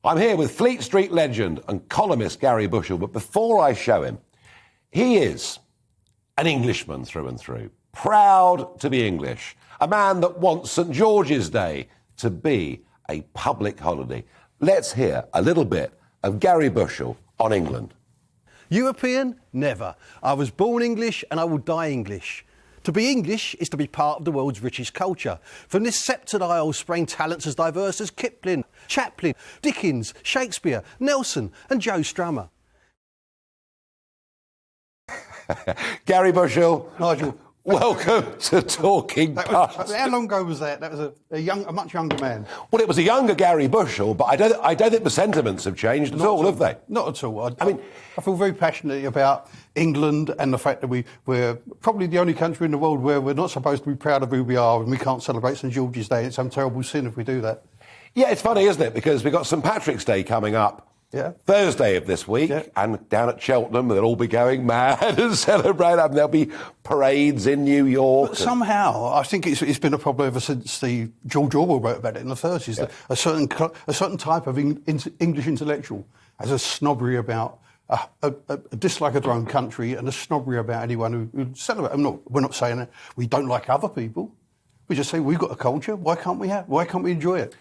I'm here with Fleet Street legend and columnist Garry Bushell, but before I show him, he is an Englishman through and through, proud to be English, a man that wants St George's Day to be a public holiday. Let's hear a little bit of Garry Bushell on England. European? Never. I was born English and I will die English. To be English is to be part of the world's richest culture. From this sceptred isle sprang talents as diverse as Kipling, Chaplin, Dickens, Shakespeare, Nelson and Joe Strummer. Garry Bushell, Nigel, welcome to Talking Pubs. how long ago was that? That was a much younger man. Well, it was a younger Garry Bushell, but I don't think the sentiments have changed at all, have they? Not at all. I feel very passionately about England and the fact that we're probably the only country in the world where we're not supposed to be proud of who we are and we can't celebrate St George's Day. It's some terrible sin if we do that. Yeah, it's funny, isn't it? Because we've got St Patrick's Day coming up. Yeah. Thursday of this week, and down at Cheltenham, they'll all be going mad and celebrate. And there'll be parades in New York. But somehow, I think it's been a problem ever since George Orwell wrote about it in the 30s. Yeah. That a certain type of English intellectual has a snobbery about a dislike of their own country and a snobbery about anyone who celebrates. We're not saying that we don't like other people. We just say we've got a culture. Why can't we enjoy it?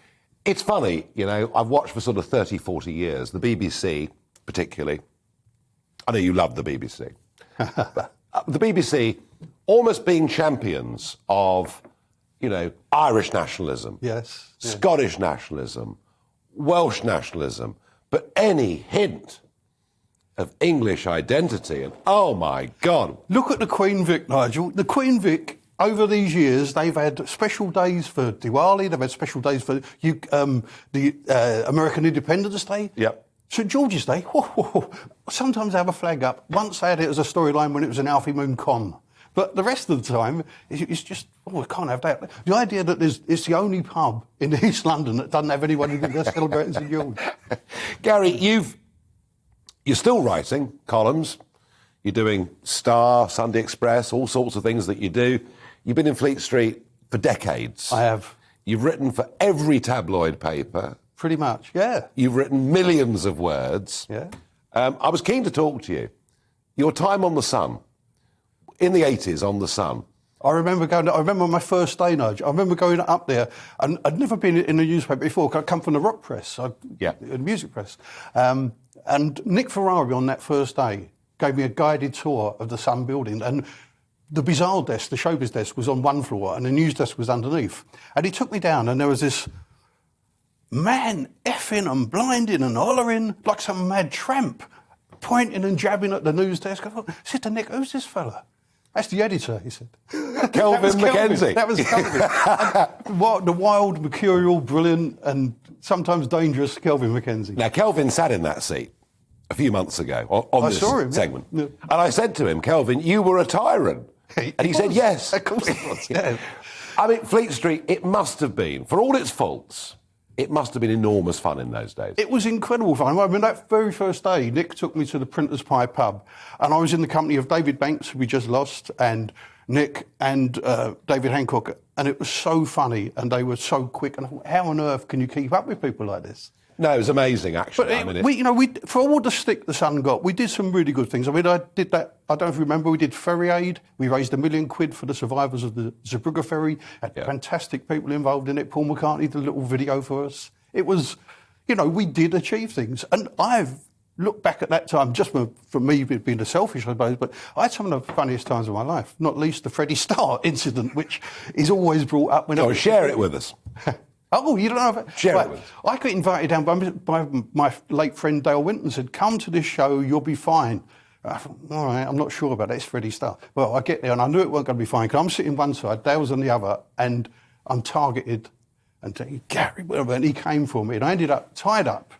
It's funny, you know, I've watched for sort of 30, 40 years, the BBC particularly. I know you love the BBC. But, the BBC almost being champions of, you know, Irish nationalism, Yes. Scottish nationalism, Welsh nationalism, but any hint of English identity, and oh my God. Look at the Queen Vic, Nigel. The Queen Vic, over these years, they've had special days for Diwali, they've had special days for the American Independence Day. Yep. St George's Day, sometimes they have a flag up. Once they had it as a storyline when it was an Alfie Moon con. But the rest of the time, it's just, I can't have that. The idea that it's the only pub in East London that doesn't have anyone who celebrating St George. Garry, you're still writing columns. You're doing Star, Sunday Express, all sorts of things that you do. You've been in Fleet Street for decades. I have. You've written for every tabloid paper. Pretty much, yeah. You've written millions of words. Yeah. I was keen to talk to you. Your time on The Sun, in the 80s on The Sun. I remember my first day, Nigel. I remember going up there, and I'd never been in a newspaper before. I come from the rock press, the music press. And Nick Farage on that first day gave me a guided tour of the Sun building. And the bizarre desk, the showbiz desk, was on one floor and the news desk was underneath. And he took me down and there was this man effing and blinding and hollering like some mad tramp, pointing and jabbing at the news desk. I said to Nick, who's this fella? That's the editor, he said. Kelvin Mackenzie. That was Kelvin. The wild, mercurial, brilliant and sometimes dangerous Kelvin Mackenzie. Now, Kelvin sat in that seat a few months ago on this segment. Yeah. And I said to him, Kelvin, you were a tyrant. And he said, yes. Of course it was, yeah. I mean, Fleet Street, it must have been, for all its faults, it must have been enormous fun in those days. It was incredible fun. I mean, that very first day, Nick took me to the Printer's Pie pub, and I was in the company of David Banks, who we just lost, and Nick and David Hancock, and it was so funny, and they were so quick, and I thought, how on earth can you keep up with people like this? No, it was amazing, actually. But for all the stick the Sun got, we did some really good things. I mean, I did that. I don't know if you remember. We did Ferry Aid. We raised £1 million for the survivors of the Zeebrugge ferry. Had fantastic people involved in it. Paul McCartney did a little video for us. It was, we did achieve things. And I've looked back at that time, just for me being a selfish, I suppose, but I had some of the funniest times of my life. Not least the Freddie Starr incident, which is always brought up when. Share it with us. Oh, you don't know? Share it with us. I got invited down by my late friend Dale Winton, said, come to this show, you'll be fine. I thought, all right, I'm not sure about that, it's Freddie Starr. Well, I get there and I knew it wasn't going to be fine, because I'm sitting one side, Dale's on the other, and I'm targeted, and thinking, Garry, whatever, and he came for me, and I ended up tied up,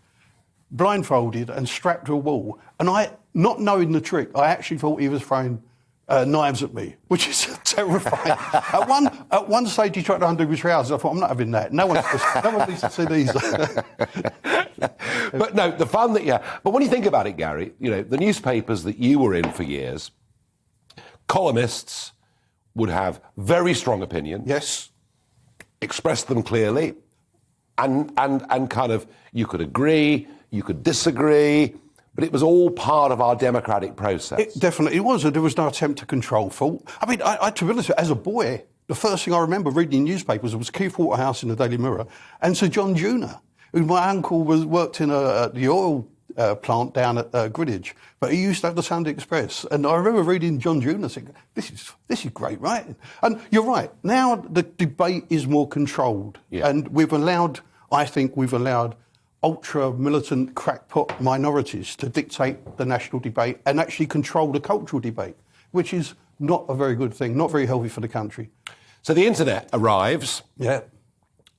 blindfolded and strapped to a wall, and not knowing the trick, I actually thought he was throwing knives at me, which is terrifying. At one stage, he tried to undo his trousers. I thought, I'm not having that. No one needs to see these. But no, the fun that But when you think about it, Garry, the newspapers that you were in for years, columnists would have very strong opinions. Yes. Express them clearly, and kind of, you could agree, you could disagree, but it was all part of our democratic process. It definitely was, and there was no attempt to control thought. I mean, I to be honest, as a boy, the first thing I remember reading in newspapers was Keith Waterhouse in the Daily Mirror and Sir John Junior, who my uncle worked in the oil plant down at Greenwich, but he used to have the Sunday Express. And I remember reading John Junior thinking, this is great writing. And you're right, now the debate is more controlled. Yeah. And I think we've allowed ultra-militant crackpot minorities to dictate the national debate and actually control the cultural debate, which is not a very good thing, not very healthy for the country. So the internet arrives, Yeah.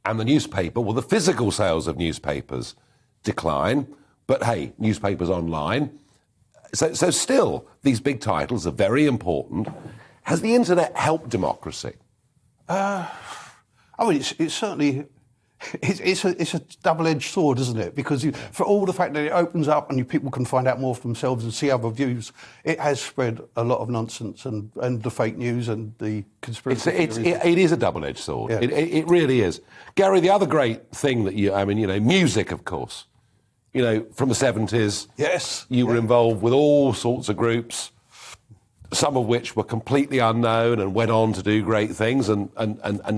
and the newspaper, well, the physical sales of newspapers decline, but hey, newspapers online. So still, these big titles are very important. Has the internet helped democracy? I mean, it's certainly... It's a double-edged sword, isn't it? Because for all the fact that it opens up and people can find out more for themselves and see other views, it has spread a lot of nonsense and the fake news and the conspiracy theories. It is a double-edged sword. Yeah. It really is. Gary, the other great thing that music, of course. From the 70s. Yes. You were involved with all sorts of groups, some of which were completely unknown and went on to do great things, and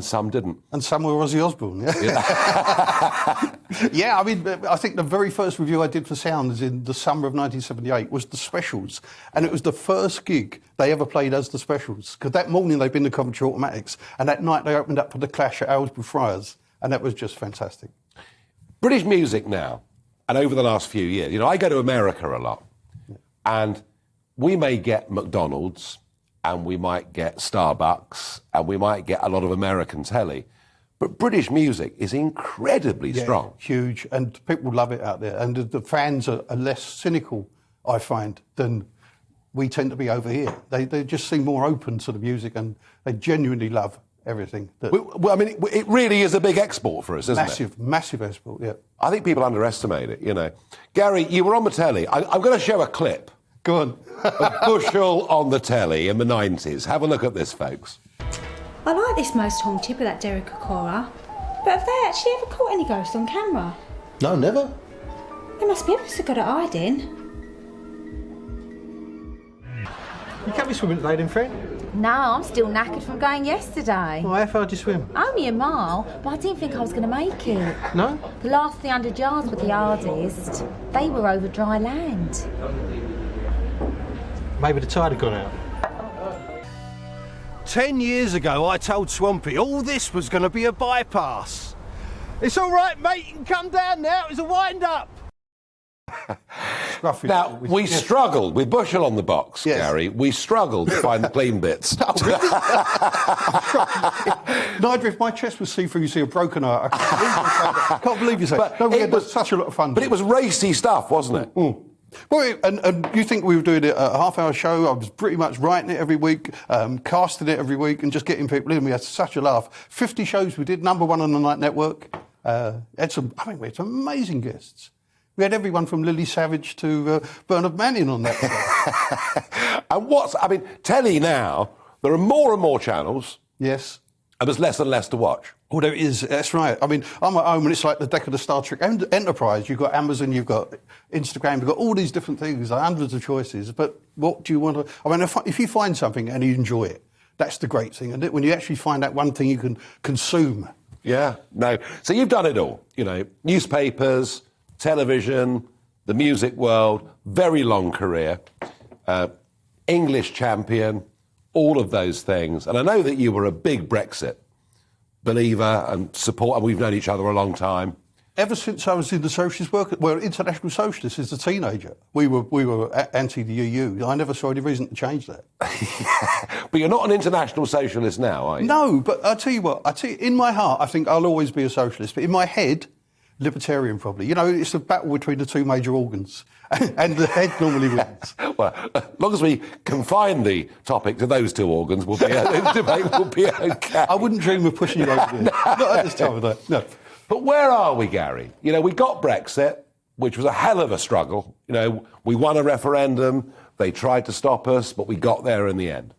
some didn't. And some were Ozzy Osbourne, yeah. Yeah, I mean, I think the very first review I did for Sounds in the summer of 1978 was The Specials, and it was the first gig they ever played as The Specials, because that morning they'd been to Coventry Automatics, and that night they opened up for The Clash at Aylesbury Friars, and that was just fantastic. British music now, and over the last few years, I go to America a lot, and we may get McDonald's, and we might get Starbucks, and we might get a lot of American telly, but British music is incredibly strong. Huge, and people love it out there, and the fans are less cynical, I find, than we tend to be over here. They just seem more open to the music, and they genuinely love everything. Well, I mean, it really is a big export for us, isn't it? Massive export, yeah. I think people underestimate it, Gary, you were on the telly. I'm going to show a clip. Go on. Of Bushell on the telly in the 90s. Have a look at this, folks. I like this most haunted with that Derek Okora. But have they actually ever caught any ghosts on camera? No, never. They must be ever so good at hiding. You can't be swimming today then, friend. No, I'm still knackered from going yesterday. Well, how far did you swim? Only a mile, but I didn't think I was going to make it. No? The last 300 yards were the hardest. They were over dry land. Maybe the tide had gone out. 10 years ago, I told Swampy all this was going to be a bypass. It's all right, mate, you can come down now. It was a wind-up. Now, we struggled with Bushell on the box, Yes. Gary. We struggled to find the clean bits. Nigel, if my chest was see-through, you see a broken eye. I can't believe you said that. No, we had such a lot of fun. But it was racy stuff, wasn't it? Mm. Well, and you think we were doing it a half-hour show? I was pretty much writing it every week, casting it every week, and just getting people in. We had such a laugh. 50 shows we did, #1 on the Night Network. We had some amazing guests. We had everyone from Lily Savage to Bernard Manning on that. And telly now, there are more and more channels. Yes. And there's less and less to watch. Oh, there is. That's right. I mean, I'm at home and it's like the deck of the Star Trek Enterprise. You've got Amazon, you've got Instagram, you've got all these different things, hundreds of choices. But what do you want to... I mean, if you find something and you enjoy it, that's the great thing, isn't it? When you actually find that one thing you can consume. Yeah, no. So you've done it all. Newspapers, television, the music world, very long career, English champion, all of those things. And I know that you were a big Brexit believer and support, and we've known each other a long time. Ever since I was in the socialist work, well, international socialist as a teenager, we were anti the EU. I never saw any reason to change that. But you're not an international socialist now, are you? No, but I tell you what, in my heart, I think I'll always be a socialist. But in my head, libertarian probably. It's a battle between the two major organs, and the head normally wins. Well, as long as we confine the topic to those two organs, the debate will be okay. I wouldn't dream of pushing you over there. Not at this time of day. No. But where are we, Gary? We got Brexit, which was a hell of a struggle. We won a referendum. They tried to stop us, but we got there in the end.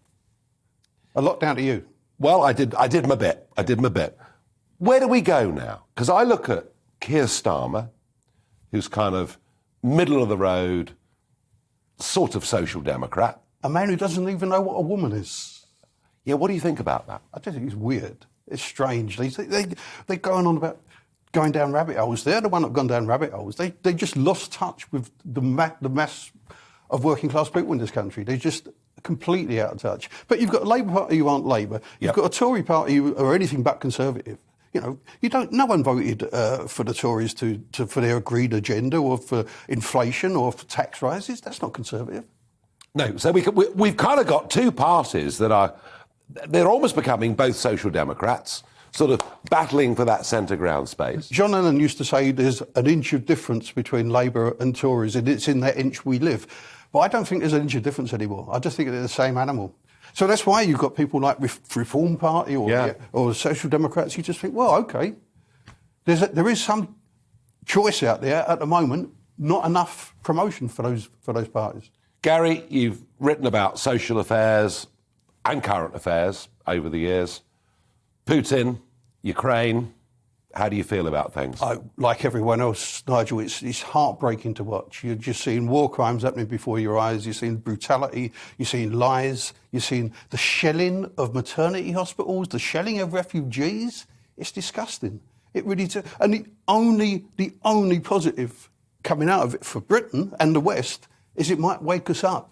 A lot down to you. Well, I did my bit. Where do we go now? Because I look at Keir Starmer, who's kind of middle of the road, sort of social democrat. A man who doesn't even know what a woman is. Yeah, what do you think about that? I just think it's weird. It's strange. They're going on about going down rabbit holes. They're the one that have gone down rabbit holes. They just lost touch with the mass of working class people in this country. They're just completely out of touch. But you've got a Labour Party who aren't Labour. You've got a Tory Party who are anything but Conservative. You know, no one voted for the Tories for their agreed agenda or for inflation or for tax rises. That's not Conservative. No, so we've kind of got two parties they're almost becoming both social democrats, sort of battling for that centre ground space. John Lennon used to say there's an inch of difference between Labour and Tories, and it's in that inch we live. But I don't think there's an inch of difference anymore. I just think they're the same animal. So that's why you've got people like Reform Party or Social Democrats. You just think, well, OK, there is some choice out there at the moment, not enough promotion for those parties. Garry, you've written about social affairs and current affairs over the years. Putin, Ukraine, how do you feel about things? Like everyone else, Nigel, it's heartbreaking to watch. You're just seeing war crimes happening before your eyes. You're seeing brutality. You're seeing lies. You're seeing the shelling of maternity hospitals, the shelling of refugees. It's disgusting. It really is. And the only positive coming out of it for Britain and the West is it might wake us up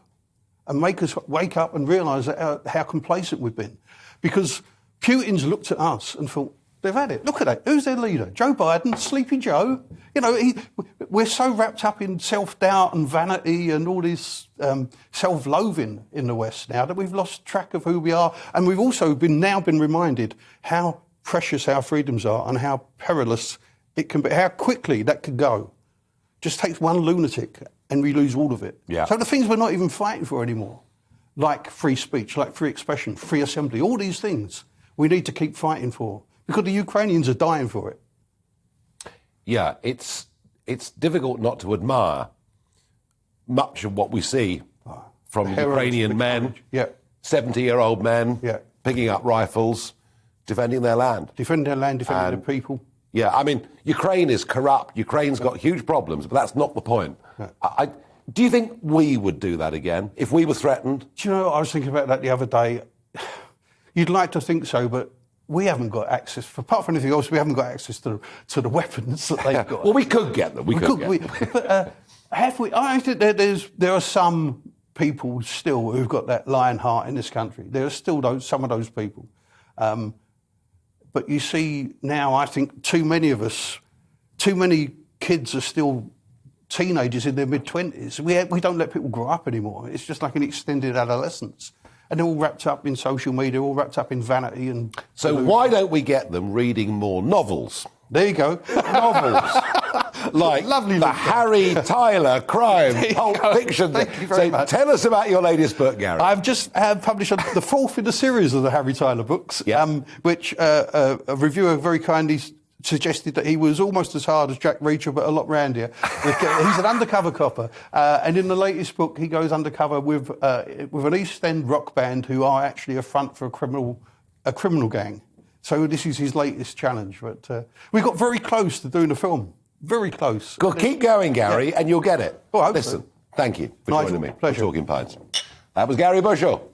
and make us wake up and realise how complacent we've been. Because Putin's looked at us and thought, they've had it. Look at that. Who's their leader? Joe Biden, Sleepy Joe. You know, we're so wrapped up in self-doubt and vanity and all this self-loathing in the West now that we've lost track of who we are. And we've also now been reminded how precious our freedoms are and how perilous it can be, how quickly that could go. Just takes one lunatic and we lose all of it. Yeah. So the things we're not even fighting for anymore, like free speech, like free expression, free assembly, all these things we need to keep fighting for. Because the Ukrainians are dying for it. Yeah, it's difficult not to admire much of what we see from Ukrainian men, 70-year-old men, picking up rifles, defending their land. Defending their land, defending the people. Yeah, I mean, Ukraine is corrupt. Ukraine's got huge problems, but that's not the point. Yeah. Do you think we would do that again if we were threatened? Do you know, I was thinking about that the other day. You'd like to think so, but we haven't got access. Apart from anything else, we haven't got access to the weapons that they've got. Well, we could get them. But have we? I think there are some people still who've got that lion heart in this country. There are still some of those people. But you see now, I think too many kids are still teenagers in their mid-20s. We don't let people grow up anymore. It's just like an extended adolescence. And they're all wrapped up in social media, all wrapped up in vanity. And so why don't we get them reading more novels? There you go. Novels. Like lovely the Harry Tyler crime, Pulp Fiction. Thank you very much. Tell us about your latest book, Garry. I've just published the fourth in the series of the Harry Tyler books, which a reviewer very kindly suggested that he was almost as hard as Jack Reacher, but a lot roundier. He's an undercover copper, and in the latest book, he goes undercover with an East End rock band who are actually a front for a criminal gang. So this is his latest challenge. But we got very close to doing a film. Very close. Well, keep going, Garry, and you'll get it. Well, Listen, thank you for Nigel, joining me. Pleasure. For Talking Pints. That was Garry Bushell.